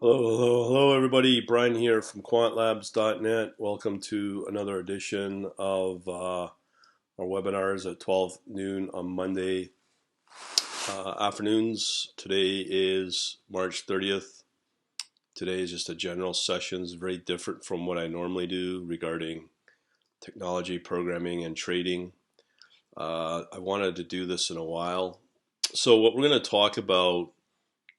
Hello, everybody. Brian here from quantlabs.net. Welcome to another edition of our webinars at 12 noon on Monday afternoons. Today is March 30th. Today is just a general session. It's very different from what I normally do regarding technology, programming, and trading. I wanted to do this in a while. So what we're going to talk about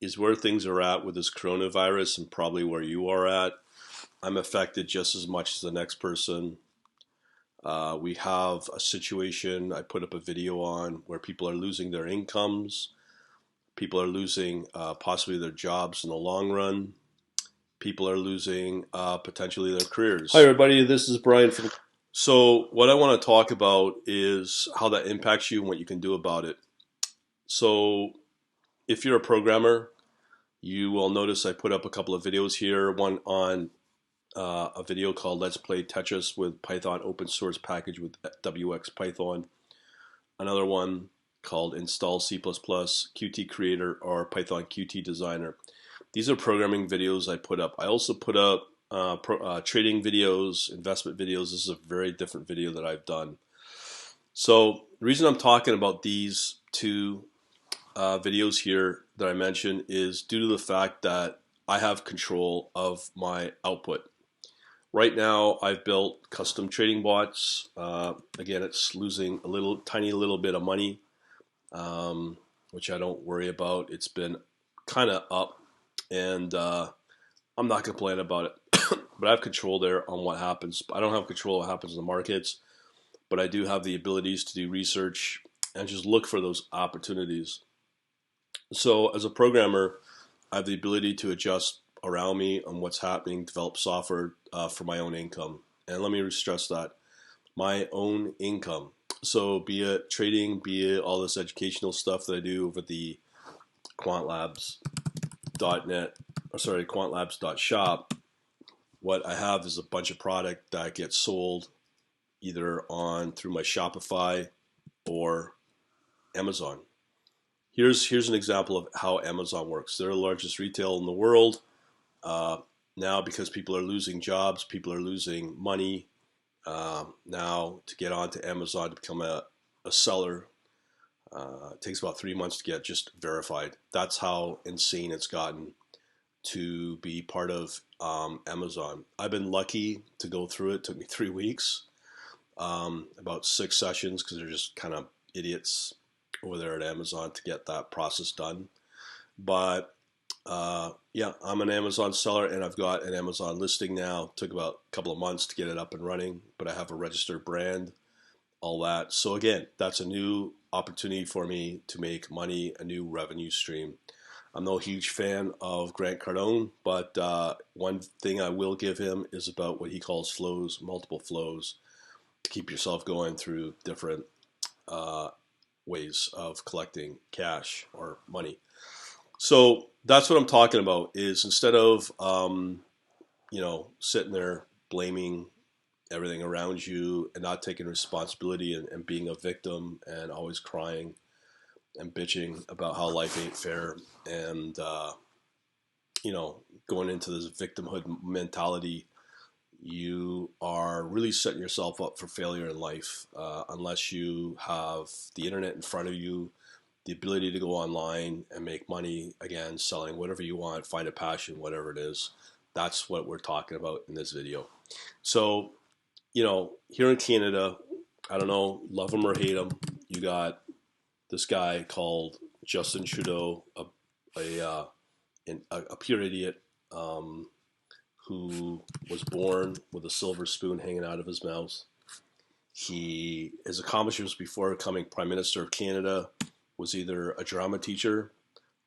is where things are at with this coronavirus and probably where you are at. I'm affected just as much as the next person. We have a situation I put up a video on where people are losing their incomes. People are losing possibly their jobs in the long run. People are losing potentially their careers. Hi, everybody. This is Brian from. So what I want to talk about is how that impacts you and what you can do about it. So if you're a programmer, you will notice I put up a couple of videos here. One on a video called Let's Play Tetris with Python open source package with WX Python. Another one called Install C++, Qt Creator, or Python Qt Designer. These are programming videos I put up. I also put up trading videos, investment videos. This is a very different video that I've done. So the reason I'm talking about these two videos here that I mentioned is due to the fact that I have control of my output. Right now, I've built custom trading bots. Again, it's losing a tiny little bit of money, which I don't worry about. It's been kind of up, and I'm not complaining about it. But I have control there on what happens. I don't have control of what happens in the markets, but I do have the abilities to do research and just look for those opportunities. So as a programmer, I have the ability to adjust around me on what's happening, develop software for my own income. And let me stress that, my own income. So be it trading, be it all this educational stuff that I do over the quantlabs.net, or sorry, quantlabs.shop. What I have is a bunch of product that gets sold either on through my Shopify or Amazon. Here's an example of how Amazon works. They're the largest retailer in the world. Now, because people are losing jobs, people are losing money. Now, to get onto Amazon to become a seller, it takes about 3 months to get just verified. That's how insane it's gotten to be part of Amazon. I've been lucky to go through it. It took me 3 weeks, about 6 sessions, because they're just kind of idiots over there at Amazon to get that process done. But yeah, I'm an Amazon seller, and I've got an Amazon listing now. It took about a couple of months to get it up and running, but I have a registered brand, all that. So again, that's a new opportunity for me to make money, a new revenue stream. I'm no huge fan of Grant Cardone, but one thing I will give him is about what he calls flows, multiple flows, to keep yourself going through different ways of collecting cash or money. So that's what I'm talking about, is instead of sitting there blaming everything around you and not taking responsibility and being a victim and always crying and bitching about how life ain't fair and going into this victimhood mentality, you are really setting yourself up for failure in life unless you have the internet in front of you, the ability to go online and make money, again, selling whatever you want, find a passion, whatever it is. That's what we're talking about in this video. So, here in Canada, I don't know, love him or hate him, you got this guy called Justin Trudeau, a pure idiot, who was born with a silver spoon hanging out of his mouth. His accomplishments before becoming Prime Minister of Canada was either a drama teacher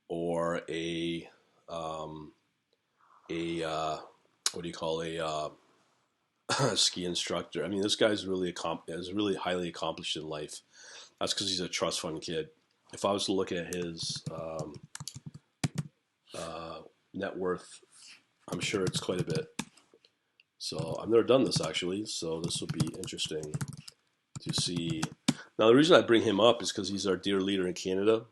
or a ski instructor. I mean, this guy's is really highly accomplished in life. That's because he's a trust fund kid. If I was to look at his net worth, I'm sure it's quite a bit. So I've never done this actually, so this will be interesting to see. Now the reason I bring him up is because he's our dear leader in Canada.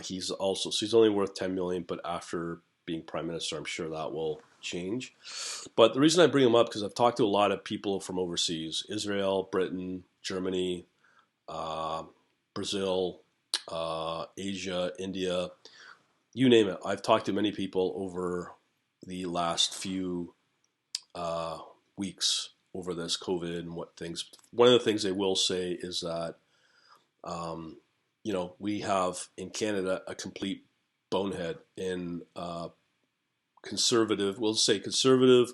He's only worth 10 million, but after being prime minister, I'm sure that will change. But the reason I bring him up because I've talked to a lot of people from overseas: Israel, Britain, Germany, uh, Brazil, Asia, India, you name it. I've talked to many people over the last few uh, weeks over this COVID and what things. One of the things they will say is that um, we have in Canada a complete bonehead in conservative. We'll say conservative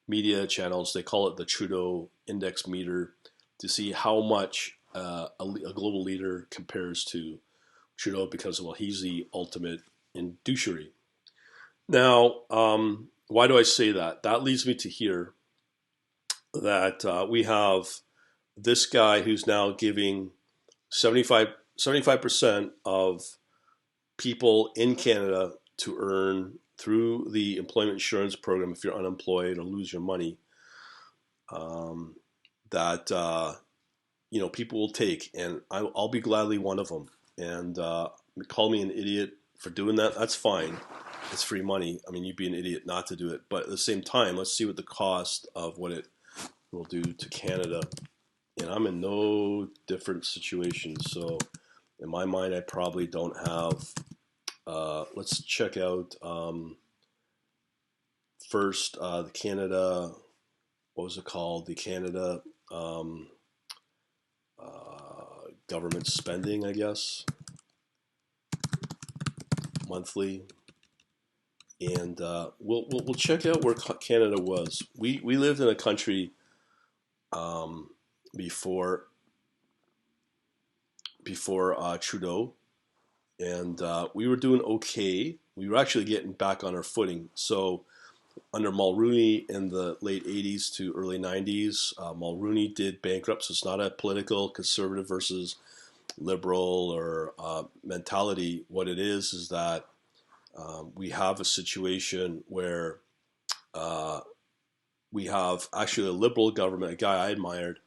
media channels. They call it the Trudeau Index Meter to see how much a global leader compares to Trudeau because, well, he's the ultimate in douchery. Now, why do I say that? That leads me to here that we have this guy who's now giving 75% of people in Canada to earn through the employment insurance program if you're unemployed or lose your money, um, that people will take, and I'll be gladly one of them. And call me an idiot for doing that. That's fine. It's free money. I mean, you'd be an idiot not to do it. But at the same time, let's see what the cost of what it will do to Canada. And I'm in no different situation. So in my mind, I probably don't have. Let's check out first the Canada. What was it called? The Canada government spending, I guess, monthly. And we'll check out where Canada was. We lived in a country um, before Trudeau, and we were doing okay. We were actually getting back on our footing. So under Mulroney in the late 80s to early 90s, Mulroney did bankrupt. So it's not a political conservative versus liberal or mentality. What it is that we have a situation where we have actually a liberal government, a guy I admired,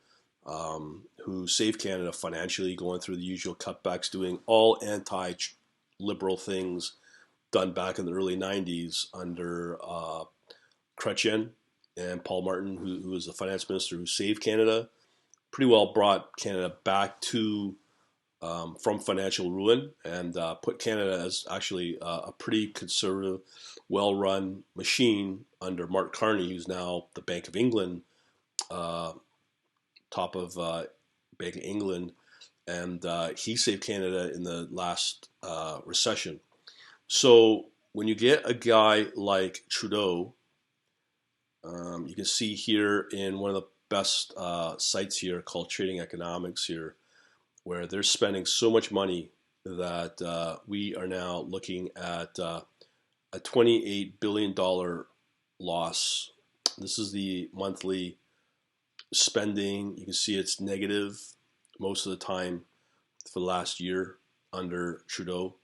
who saved Canada financially, going through the usual cutbacks, doing all anti-liberal things done back in the early 90s under Chrétien and Paul Martin, who was the finance minister who saved Canada, pretty well brought Canada back to from financial ruin and put Canada as actually a pretty conservative, well-run machine under Mark Carney, who's now the Bank of England, top of Bank of England, and he saved Canada in the last recession. So when you get a guy like Trudeau, you can see here in one of the best sites here called Trading Economics here, where they're spending so much money that we are now looking at a $28 billion loss. This is the monthly spending. You can see it's negative most of the time for the last year under Trudeau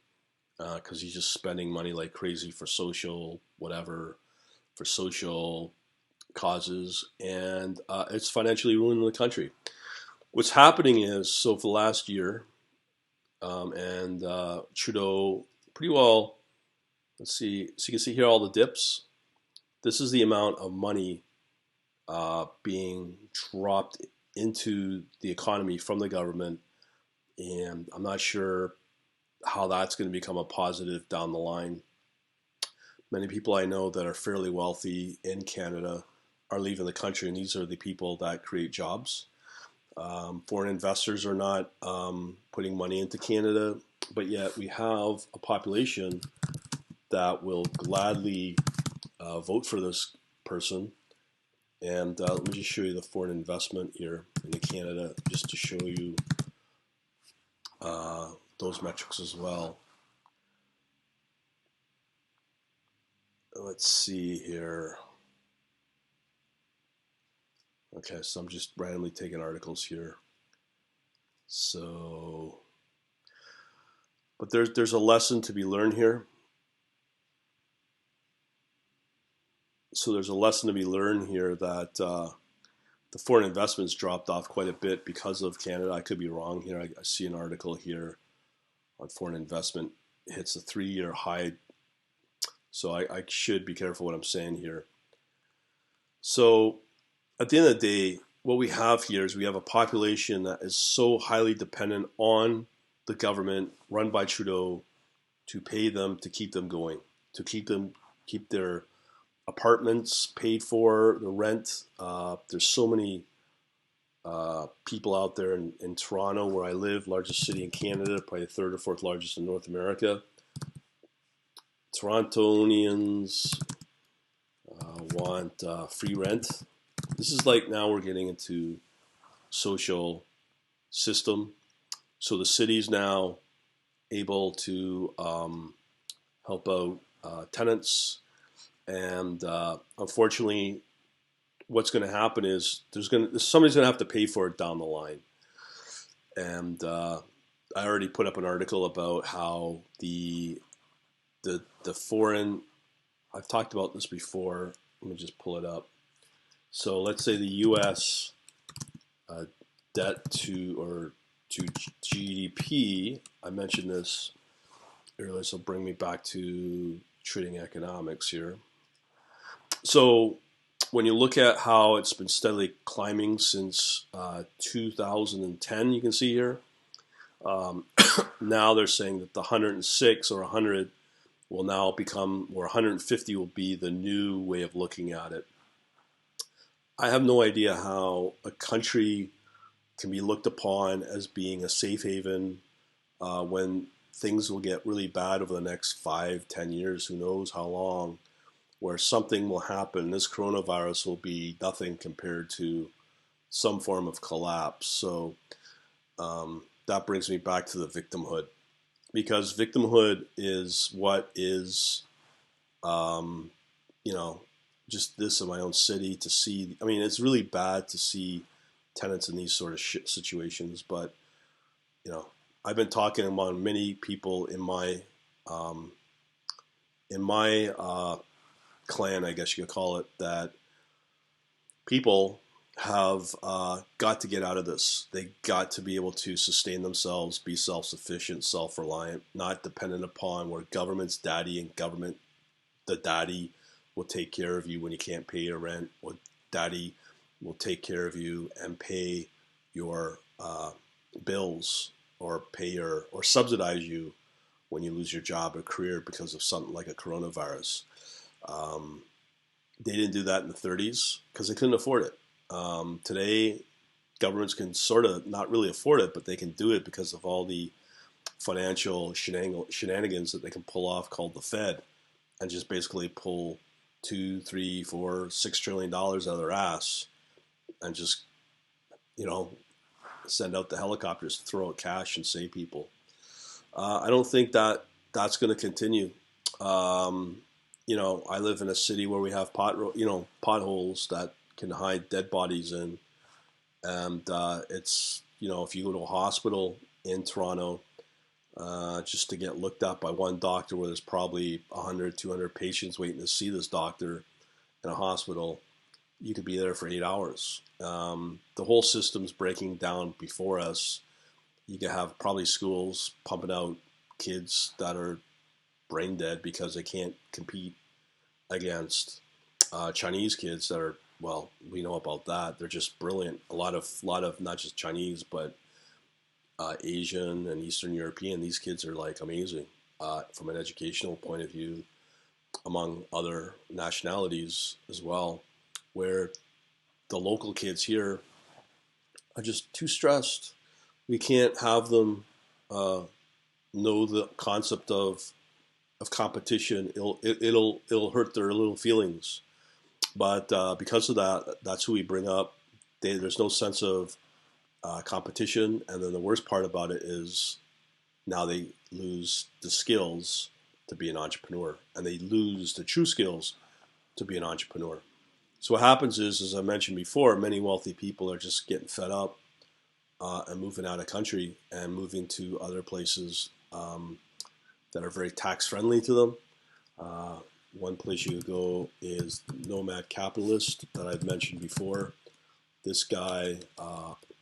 because he's just spending money like crazy for social whatever, for social causes, and it's financially ruining the country. What's happening is, so for the last year, and Trudeau pretty well, let's see, so you can see here all the dips. This is the amount of money being dropped into the economy from the government, and I'm not sure how that's going to become a positive down the line. Many people I know that are fairly wealthy in Canada are leaving the country, and these are the people that create jobs. Foreign investors are not putting money into Canada, but yet we have a population that will gladly vote for this person. And let me just show you the foreign investment here in Canada, just to show you those metrics as well. Let's see here. Okay, so I'm just randomly taking articles here. So, but there's a lesson to be learned here. So there's a lesson to be learned here that the foreign investments dropped off quite a bit because of Canada. I could be wrong here. I see an article here on foreign investment hits a 3-year high. So I should be careful what I'm saying here. So at the end of the day, what we have here is we have a population that is so highly dependent on the government run by Trudeau to pay them to keep them going, to keep their apartments paid for, the rent. There's so many people out there in Toronto, where I live, largest city in Canada, probably the third or fourth largest in North America. Torontonians want free rent. This is like now we're getting into social system. So the city's now able to help out tenants, and unfortunately, what's going to happen is somebody's going to have to pay for it down the line. And I already put up an article about how the foreign. I've talked about this before. Let me just pull it up. So let's say the U.S. Debt to GDP. I mentioned this earlier, so bring me back to trading economics here. So when you look at how it's been steadily climbing since 2010, you can see here. Now they're saying that the 106 or 100 will now become, or 150 will be the new way of looking at it. I have no idea how a country can be looked upon as being a safe haven when things will get really bad over the next 5-10 years, who knows how long, where something will happen. This coronavirus will be nothing compared to some form of collapse. So that brings me back to the victimhood, because victimhood is what is, just this in my own city to see. I mean, it's really bad to see tenants in these sort of situations, but I've been talking among many people in my clan, I guess you could call it, that people have got to get out of this. They got to be able to sustain themselves, be self-sufficient, self-reliant, not dependent upon where government's daddy and the daddy will take care of you when you can't pay your rent, or daddy will take care of you and pay your bills, or or subsidize you when you lose your job or career because of something like a coronavirus. They didn't do that in the 30s because they couldn't afford it. Today, governments can sort of not really afford it, but they can do it because of all the financial shenanigans that they can pull off, called the Fed, and just basically pull $2, $3, $4, $6 trillion out of their ass, and just send out the helicopters to throw out cash and save people. I don't think that's going to continue. I live in a city where we have potholes that can hide dead bodies in, and it's if you go to a hospital in Toronto, just to get looked at by one doctor, where there's probably 100, 200 patients waiting to see this doctor in a hospital, you could be there for 8 hours. The whole system's breaking down before us. You could have probably schools pumping out kids that are brain dead because they can't compete against Chinese kids that are, well, we know about that. They're just brilliant. A lot of not just Chinese, but Asian and Eastern European. These kids are like amazing from an educational point of view, among other nationalities as well, where the local kids here are just too stressed. We can't have them know the concept of competition. It'll hurt their little feelings. But because of that, that's who we bring up. There's no sense of competition, and then the worst part about it is now they lose the skills to be an entrepreneur, and they lose the true skills to be an entrepreneur. So what happens is, as I mentioned before, many wealthy people are just getting fed up and moving out of country and moving to other places that are very tax friendly to them. One place you could go is Nomad Capitalist that I've mentioned before. This guy,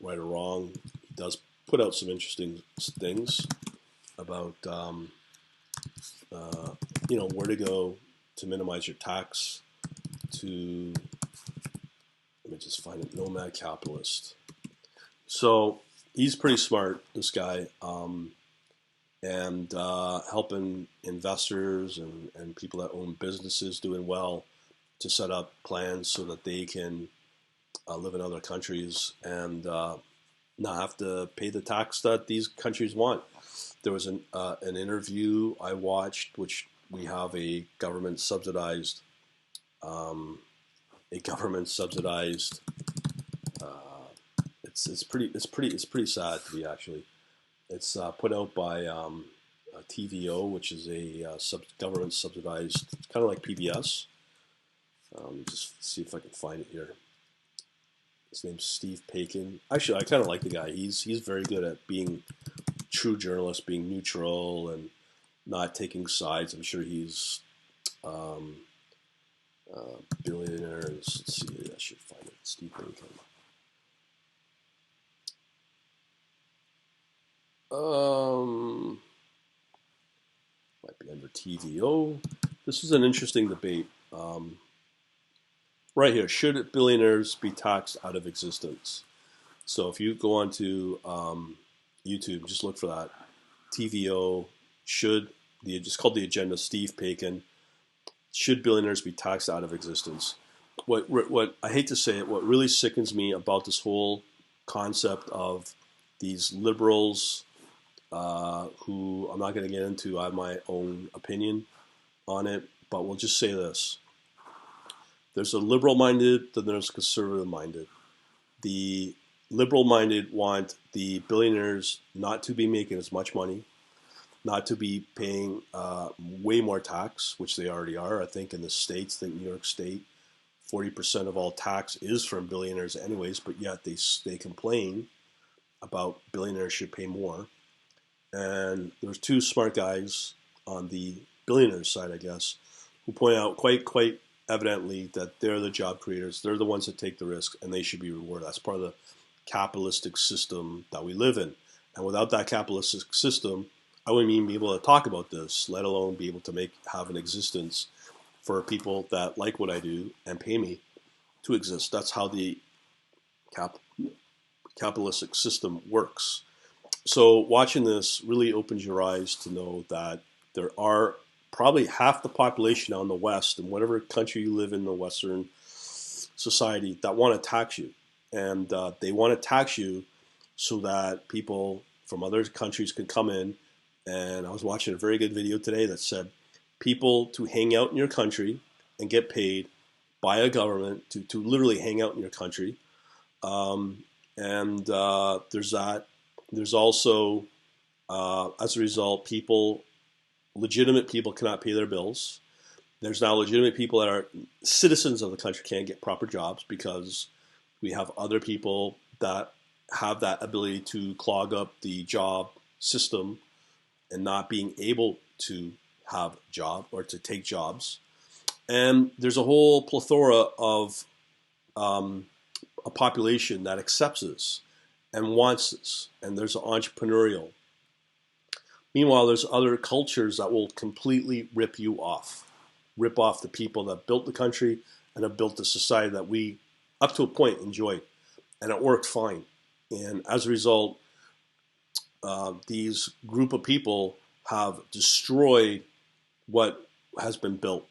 right or wrong, he does put out some interesting things about where to go to minimize your tax to, let me just find it, Nomad Capitalist. So he's pretty smart, this guy, and helping investors and people that own businesses doing well to set up plans so that they can live in other countries and not have to pay the tax that these countries want. There was an interview I watched, which we have a government subsidized, uh, it's pretty sad to be actually. It's put out by TVO, which is a government subsidized, kind of like PBS. Just see if I can find it here. His name's Steve Paikin. Actually, I kind of like the guy. He's very good at being true journalist, being neutral and not taking sides. I'm sure he's um, billionaires. Let's see. I should find it. Steve Paikin. Might be under TVO. This is an interesting debate. Right here, should billionaires be taxed out of existence? So if you go onto YouTube, just look for that. TVO, it's called The Agenda, Steve Paikin. Should billionaires be taxed out of existence? What I hate to say it, what really sickens me about this whole concept of these liberals, who I'm not going to get into, I have my own opinion on it, but we'll just say this. There's a liberal-minded, then there's conservative-minded. The liberal-minded want the billionaires not to be making as much money, not to be paying way more tax, which they already are. I think in the States, I think New York State, 40% of all tax is from billionaires anyways, but yet they complain about billionaires should pay more. And there's two smart guys on the billionaires side, I guess, who point out quite evidently that they're the job creators. They're the ones that take the risk, and they should be rewarded. That's part of the capitalistic system that we live in. And without that capitalistic system, I wouldn't even be able to talk about this, let alone be able to have an existence for people that like what I do and pay me to exist. That's how the capitalistic system works. So watching this really opens your eyes to know that there are probably half the population on the West, in whatever country you live in the Western society, that want to tax you. And they want to tax you so that people from other countries can come in. And I was watching a very good video today that said people to hang out in your country and get paid by a government to literally hang out in your country. There's that. There's also, as a result, legitimate people cannot pay their bills. There's now legitimate people that are citizens of the country can't get proper jobs because we have other people that have that ability to clog up the job system and not being able to have a job or to take jobs. And there's a whole plethora of a population that accepts this and wants this, and there's entrepreneurial. Meanwhile, there's other cultures that will completely rip off the people that built the country and have built the society that we, up to a point, enjoyed, and it worked fine. And as a result, these group of people have destroyed what has been built.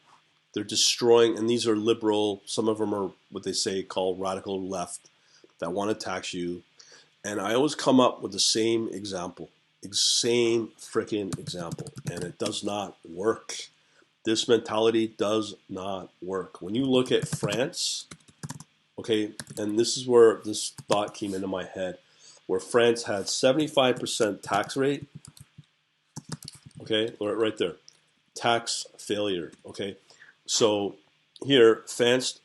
They're destroying, and these are liberal, some of them are what they say called radical left, that want to tax you. And I always come up with the same example, same freaking example, and it does not work. This mentality does not work. When you look at France, okay, and this is where this thought came into my head, where France had 75% tax rate, okay, right there, tax failure, okay. So here, France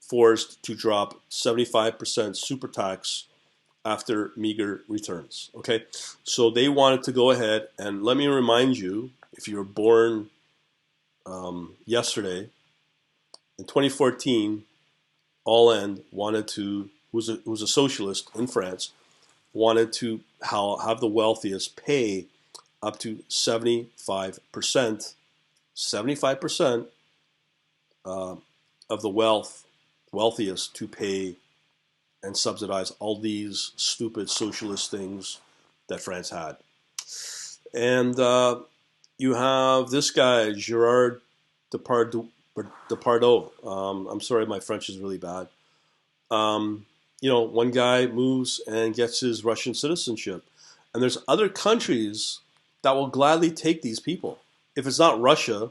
forced to drop 75% super tax after meager returns. Okay, so they wanted to go ahead, and let me remind you, if you were born yesterday, in 2014, Hollande wanted to, who was a socialist in France, wanted to have the wealthiest pay up to 75%, 75% uh, of the wealthiest to pay and subsidize all these stupid socialist things that France had. And you have this guy, Gerard Depardieu. I'm sorry, my French is really bad. One guy moves and gets his Russian citizenship. And there's other countries that will gladly take these people. If it's not Russia,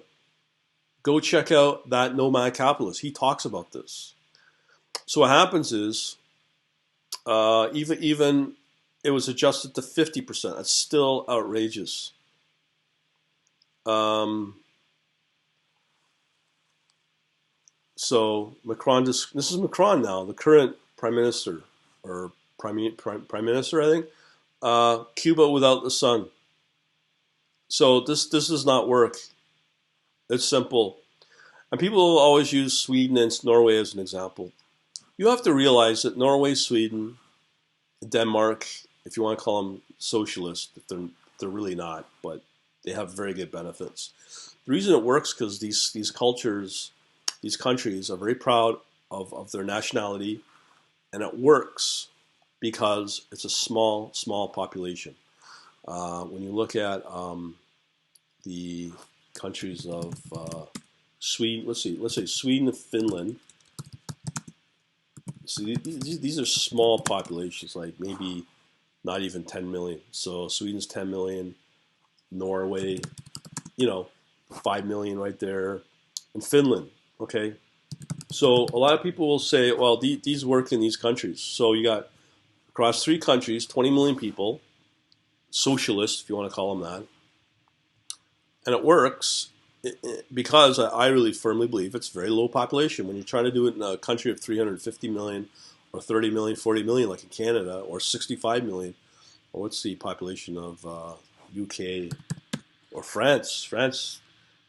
go check out that Nomad Capitalist. He talks about this. So what happens is, even it was adjusted to 50%. That's still outrageous. So Macron, this is Macron now, the current prime minister, or prime minister, I think. Cuba without the sun. So this does not work. It's simple. And people always use Sweden and Norway as an example. You have to realize that Norway, Sweden, Denmark, if you want to call them socialist, if they're really not, but they have very good benefits. The reason it works because these cultures, these countries are very proud of their nationality, and it works because it's a small population. When you look at the countries of Sweden, let's say Sweden and Finland. So these are small populations, like maybe not even 10 million. So Sweden's 10 million, Norway, 5 million right there, and Finland. Okay, so a lot of people will say, well, these work in these countries. So you got across 3 countries, 20 million people, socialist, if you want to call them that, and it works because I really firmly believe it's very low population. When you're trying to do it in a country of 350 million or 30 million, 40 million, like in Canada, or 65 million, or what's the population of UK or France? France,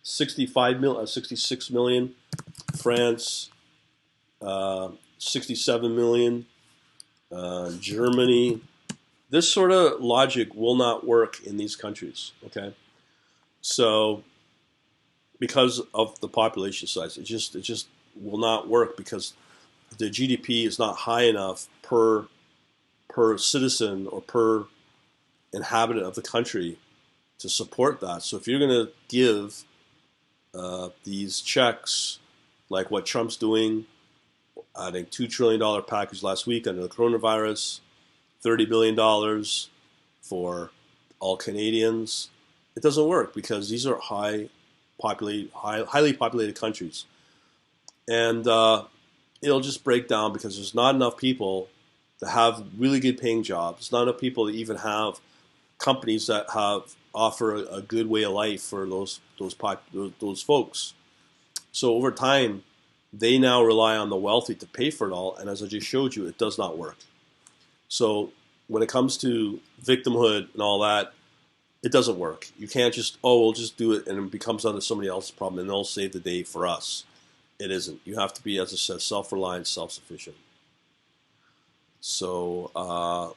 66 million. France, 67 million. Germany. This sort of logic will not work in these countries. Okay, so because of the population size, it just will not work because the GDP is not high enough per citizen or per inhabitant of the country to support that. So if you're going to give these checks, like what Trump's doing, adding $2 trillion package last week under the coronavirus, $30 billion for all Canadians, it doesn't work because these are highly populated countries. And it'll just break down because there's not enough people to have really good paying jobs. Not enough people to even have companies that offer a good way of life for those folks. So over time, they now rely on the wealthy to pay for it all. And as I just showed you, it does not work. So when it comes to victimhood and all that, it doesn't work. You can't just, we'll just do it and it becomes under somebody else's problem and they'll save the day for us. It isn't. You have to be, as I said, self-reliant, self-sufficient. So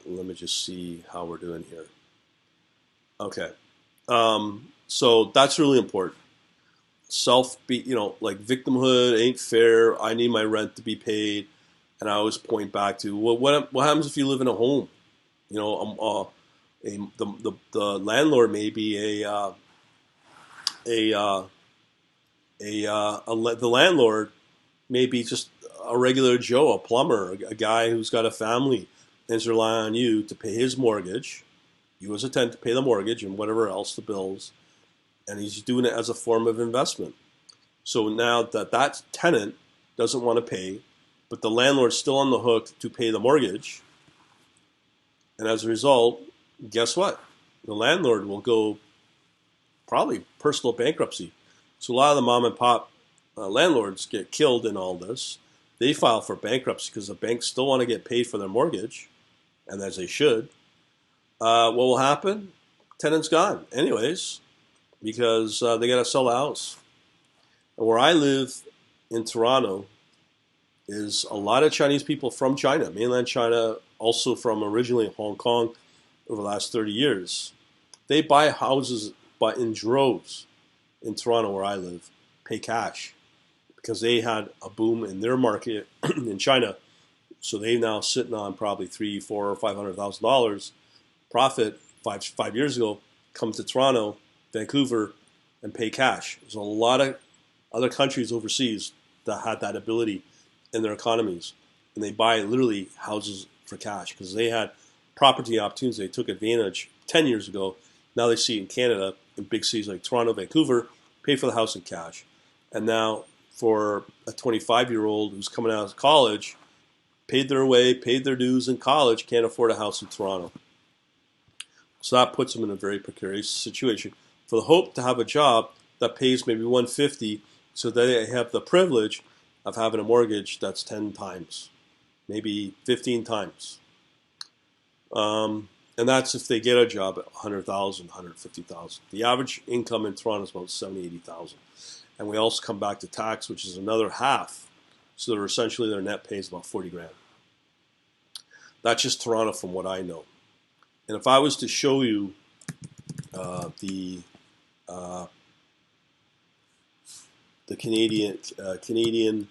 let me just see how we're doing here. Okay. So that's really important. Like victimhood ain't fair. I need my rent to be paid. And I always point back to, well, what happens if you live in a home? The landlord may be the landlord may be just a regular Joe, a plumber, a guy who's got a family and is relying on you to pay his mortgage. You as a tenant to pay the mortgage and whatever else, the bills. And he's doing it as a form of investment. So now that tenant doesn't want to pay, but the landlord's still on the hook to pay the mortgage. And as a result, guess what? The landlord will go probably personal bankruptcy. So a lot of the mom and pop landlords get killed in all this. They file for bankruptcy because the banks still want to get paid for their mortgage, and as they should. What will happen? Tenant's gone anyways because they got to sell the house. And where I live in Toronto is a lot of Chinese people from China, mainland China, also from originally Hong Kong over the last 30 years. They buy houses in droves in Toronto where I live pay cash because they had a boom in their market in China. So they now sitting on probably $300,000, $400,000, or $500,000 profit 5 years ago. Come to Toronto, Vancouver, and pay cash. There's a lot of other countries overseas that had that ability in their economies, and they buy literally houses for cash because they had property opportunities. They took advantage 10 years ago. Now they see it in Canada, in big cities like Toronto, Vancouver, pay for the house in cash. And now for a 25-year-old who's coming out of college, paid their way, paid their dues in college, can't afford a house in Toronto. So that puts them in a very precarious situation. For the hope to have a job that pays maybe $150,000, so they have the privilege of having a mortgage that's 10 times, maybe 15 times. And that's if they get a job at $100,000, $150,000. The average income in Toronto is about $70,000, $80,000. And we also come back to tax, which is another half. So they're essentially their net pay is about $40,000. That's just Toronto from what I know. And if I was to show you the Canadian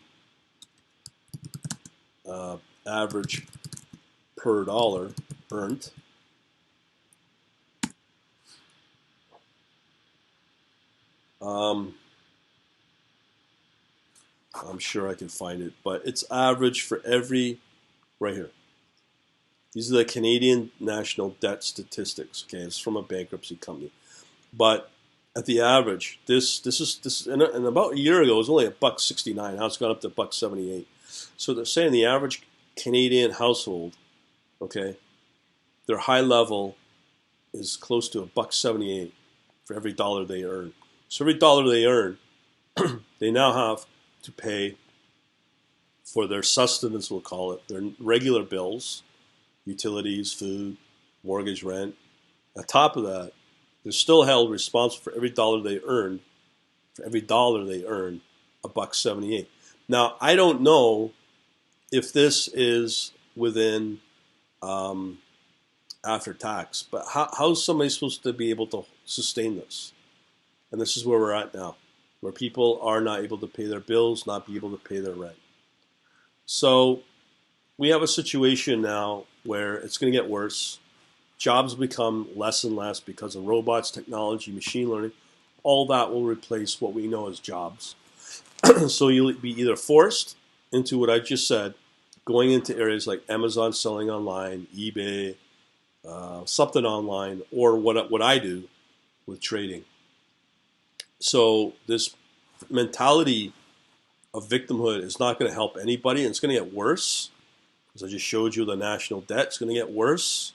average per dollar earned, I'm sure I can find it, but it's average for every, right here. These are the Canadian national debt statistics. Okay, it's from a bankruptcy company, but at the average, this is and about a year ago it was only $1.69. Now it's gone up to $1.78. So they're saying the average Canadian household, okay, their high level is close to $1.78 for every dollar they earn. So every dollar they earn, they now have to pay for their sustenance, we'll call it, their regular bills, utilities, food, mortgage, rent. On top of that, they're still held responsible for every dollar they earn. For every dollar they earn, $1.78. Now, I don't know if this is within after tax, but how is somebody supposed to be able to sustain this? And this is where we're at now, where people are not able to pay their bills, not be able to pay their rent. So we have a situation now where it's going to get worse. Jobs become less and less because of robots, technology, machine learning. All that will replace what we know as jobs. So you'll be either forced into what I just said, going into areas like Amazon selling online, eBay, something online, or what I do with trading. So this mentality of victimhood is not going to help anybody, and it's going to get worse. As I just showed you, the national debt is going to get worse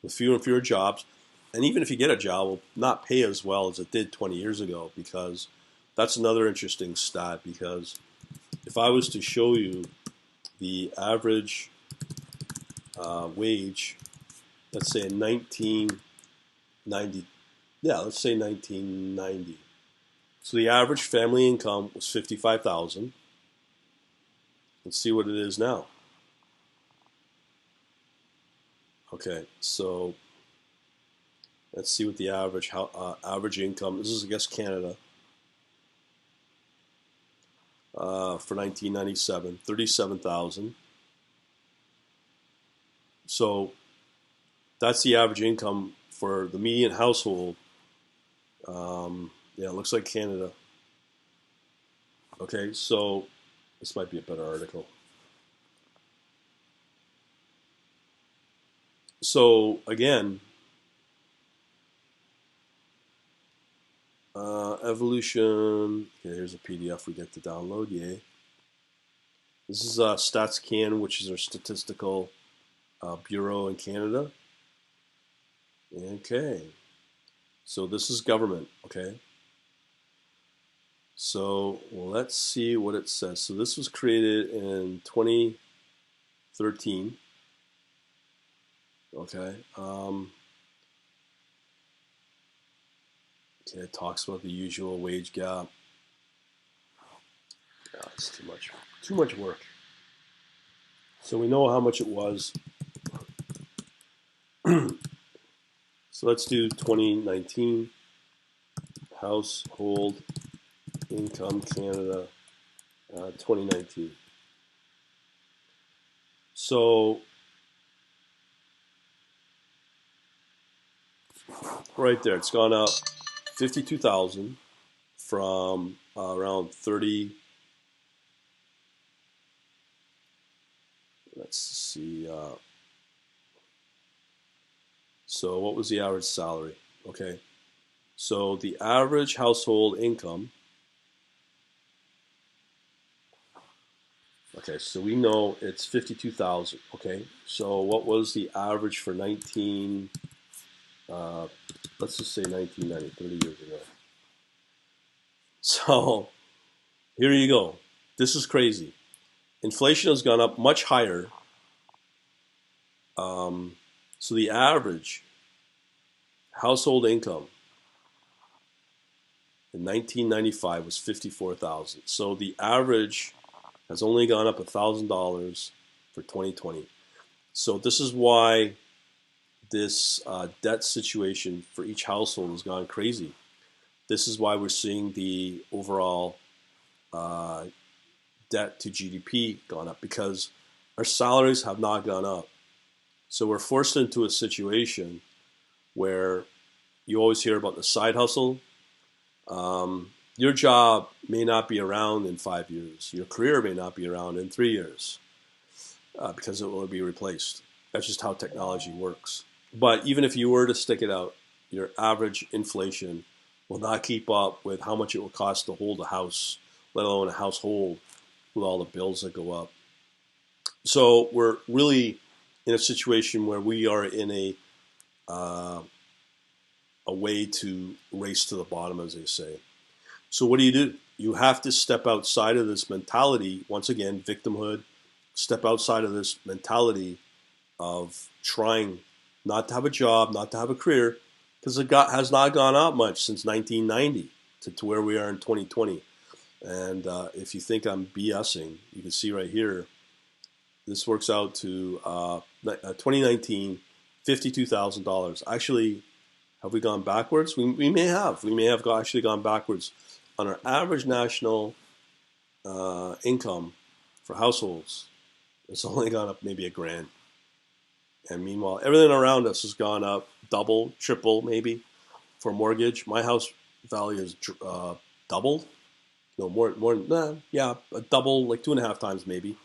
with fewer and fewer jobs. And even if you get a job, it will not pay as well as it did 20 years ago, because that's another interesting stat. Because if I was to show you the average wage, let's say in 1990, let's say 1990. So the average family income was $55,000. Let's see what it is now. Okay, so let's see what the average income. This is, I guess, Canada for 1997, 37,000. So that's the average income for the median household. Yeah, it looks like Canada. Okay, so this might be a better article. So again, evolution. Okay, here's a PDF we get to download. Yay! This is StatsCan, which is our statistical bureau in Canada. Okay, so this is government. Okay, so let's see what it says. So this was created in 2013. Okay. Okay, it talks about the usual wage gap. Yeah, it's too much. Too much work. So we know how much it was. So let's do 2019. Household Income Canada 2019. So right there, it's gone up 52,000 from around 30. Let's see. So what was the average salary? Okay. So the average household income. Okay, so we know it's 52,000. Okay, so what was the average for 19? Let's just say 1990, 30 years ago. So here you go. This is crazy. Inflation has gone up much higher. So the average household income in 1995 was 54,000. So the average has only gone up $1,000 for 2020. So this is why this debt situation for each household has gone crazy. This is why we're seeing the overall debt to GDP gone up, because our salaries have not gone up. So we're forced into a situation where you always hear about the side hustle. Your job may not be around in 5 years. Your career may not be around in 3 years because it will be replaced. That's just how technology works. But even if you were to stick it out, your average inflation will not keep up with how much it will cost to hold a house, let alone a household with all the bills that go up. So we're really in a situation where we are in a way to race to the bottom, as they say. So what do? You have to step outside of this mentality, once again, victimhood, step outside of this mentality of trying not to have a job, not to have a career, because it has not gone up much since 1990 to where we are in 2020. And if you think I'm BSing, you can see right here, this works out to 2019, $52,000. Actually, have we gone backwards? We may have. We may have actually gone backwards on our average national income for households. It's only gone up maybe $1,000. And meanwhile, everything around us has gone up double, triple, maybe. For mortgage, my house value is doubled. No, double, like 2.5 times maybe.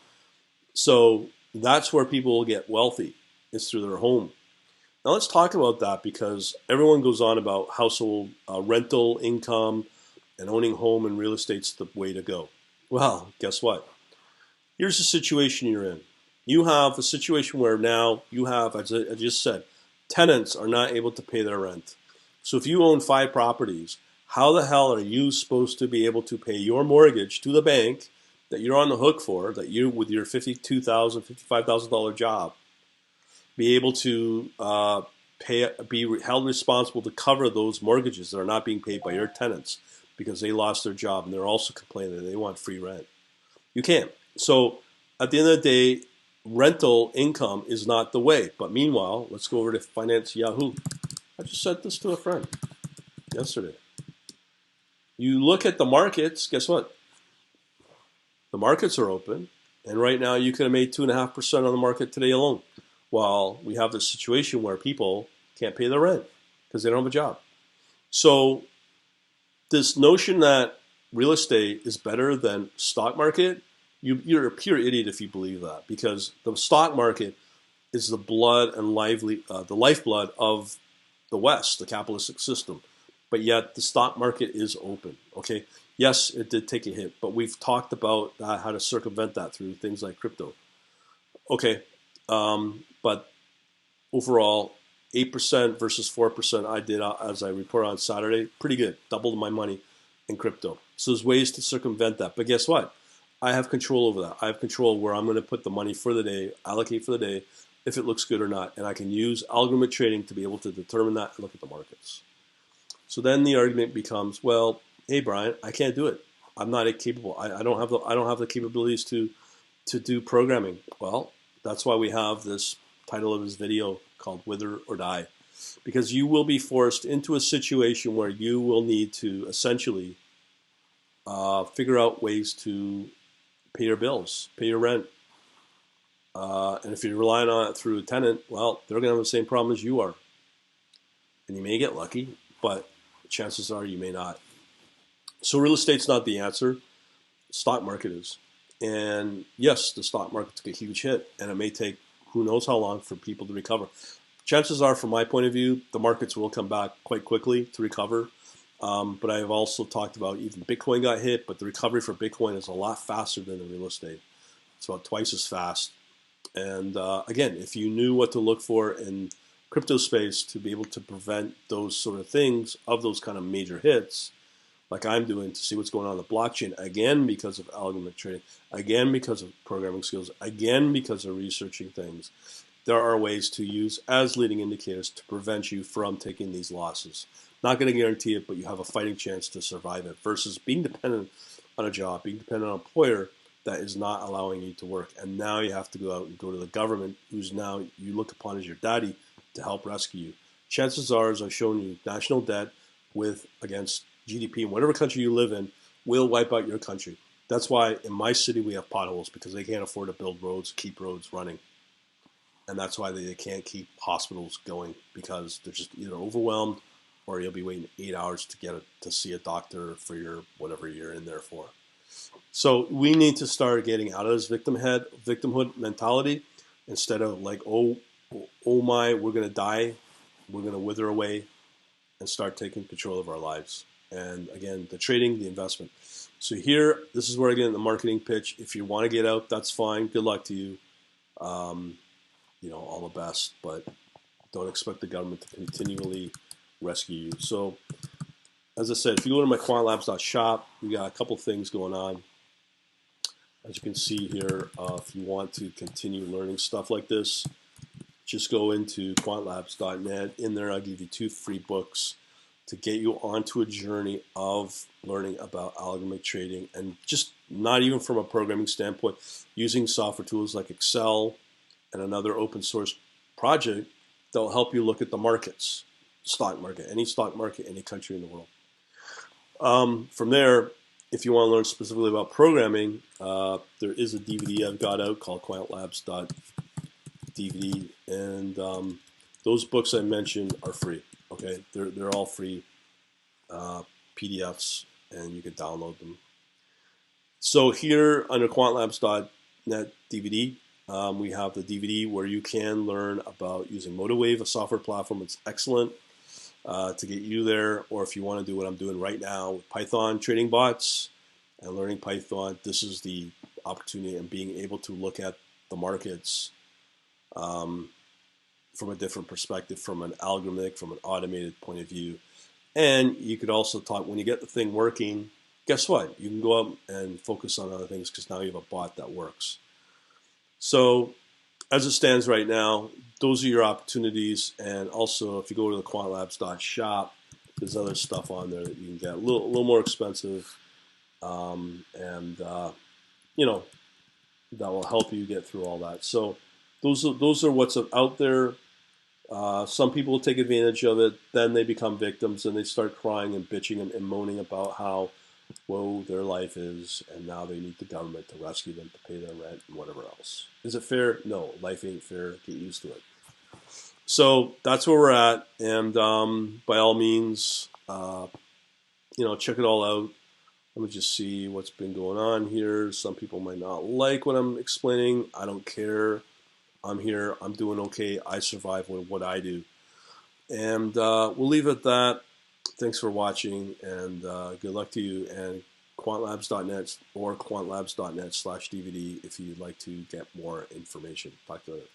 So that's where people will get wealthy, is through their home. Now let's talk about that, because everyone goes on about household rental income and owning home and real estate's the way to go. Well, guess what? Here's the situation you're in. You have a situation where now you have, as I just said, tenants are not able to pay their rent. So if you own 5 properties, how the hell are you supposed to be able to pay your mortgage to the bank that you're on the hook for, that you, with your $52,000, $55,000 job, be able to be held responsible to cover those mortgages that are not being paid by your tenants because they lost their job and they're also complaining that they want free rent? You can't. So at the end of the day, rental income is not the way. But meanwhile, let's go over to Finance Yahoo. I just sent this to a friend yesterday. You look at the markets, guess what? The markets are open, and right now you could have made 2.5% on the market today alone, while we have this situation where people can't pay their rent because they don't have a job. So this notion that real estate is better than stock market, you're a pure idiot if you believe that, because the stock market is the blood and the lifeblood of the West, the capitalistic system. But yet the stock market is open. Okay, yes, it did take a hit, but we've talked about how to circumvent that through things like crypto. Okay, but overall, 8% versus 4% I did as I reported on Saturday, pretty good. Doubled my money in crypto. So there's ways to circumvent that. But guess what? I have control over that. I have control where I'm going to put the money for the day, allocate for the day, if it looks good or not. And I can use algorithmic trading to be able to determine that and look at the markets. So then the argument becomes, well, hey Brian, I can't do it. I'm not capable. I don't have the capabilities to do programming. Well, that's why we have this title of this video called Wither or Die. because you will be forced into a situation where you will need to essentially figure out ways to pay your bills, pay your rent. And if you're relying on it through a tenant, well, they're going to have the same problem as you are. And you may get lucky, but chances are you may not. So real estate's not the answer. Stock market is. And yes, the stock market took a huge hit, and it may take who knows how long for people to recover. Chances are, from my point of view, the markets will come back quite quickly to recover. But I've also talked about even Bitcoin got hit, but the recovery for Bitcoin is a lot faster than the real estate. It's about twice as fast. And again, if you knew what to look for in crypto space to be able to prevent those sort of things, of those kind of major hits, like I'm doing, to see what's going on in the blockchain, again because of algorithmic trading, again because of programming skills, again because of researching things, there are ways to use as leading indicators to prevent you from taking these losses. Not going to guarantee it, but you have a fighting chance to survive it, versus being dependent on a job, being dependent on an employer that is not allowing you to work. And now you have to go out and go to the government, who's now you look upon as your daddy, to help rescue you. Chances are, as I've shown you, national debt with against GDP in whatever country you live in will wipe out your country. That's why in my city we have potholes, because they can't afford to build roads, keep roads running. And that's why they can't keep hospitals going, because they're just either overwhelmed or you'll be waiting 8 hours to get to see a doctor for your whatever you're in there for. So we need to start getting out of this victimhood mentality, instead of like, oh my, we're going to die, we're going to wither away, and start taking control of our lives. And again, the trading, the investment. So here, this is where I get in the marketing pitch. If you want to get out, that's fine. Good luck to you. All the best, but don't expect the government to continually rescue you. So, as I said, if you go to my quantlabs.shop, we got a couple things going on. As you can see here, if you want to continue learning stuff like this, just go into quantlabs.net. In there, I'll give you 2 free books to get you onto a journey of learning about algorithmic trading, and just not even from a programming standpoint, using software tools like Excel and another open source project that will help you look at the markets, stock market, any country in the world. From there, if you want to learn specifically about programming, there is a DVD I've got out called quantlabs.dvd, and those books I mentioned are free. Okay, they're all free PDFs, and you can download them. So here under quantlabs.net DVD, we have the DVD where you can learn about using MotiveWave, a software platform. It's excellent to get you there. Or if you want to do what I'm doing right now with Python trading bots and learning Python, this is the opportunity, and being able to look at the markets from a different perspective, from an algorithmic, from an automated point of view. And you could also talk, when you get the thing working, guess what? You can go out and focus on other things, because now you have a bot that works. So as it stands right now, those are your opportunities. And also, if you go to the quantlabs.shop, there's other stuff on there that you can get a little more expensive, that will help you get through all that. So those are what's out there. Some people will take advantage of it, then they become victims, and they start crying and bitching and moaning about how woe their life is, and now they need the government to rescue them, to pay their rent and whatever else. Is it fair? No, life ain't fair. Get used to it. So that's where we're at, and by all means, check it all out. Let me just see what's been going on here. Some people might not like what I'm explaining. I don't care. I'm here. I'm doing okay. I survive with what I do. And we'll leave it at that. Thanks for watching, and good luck to you. And quantlabs.net or quantlabs.net/DVD if you'd like to get more information. Talk to you later.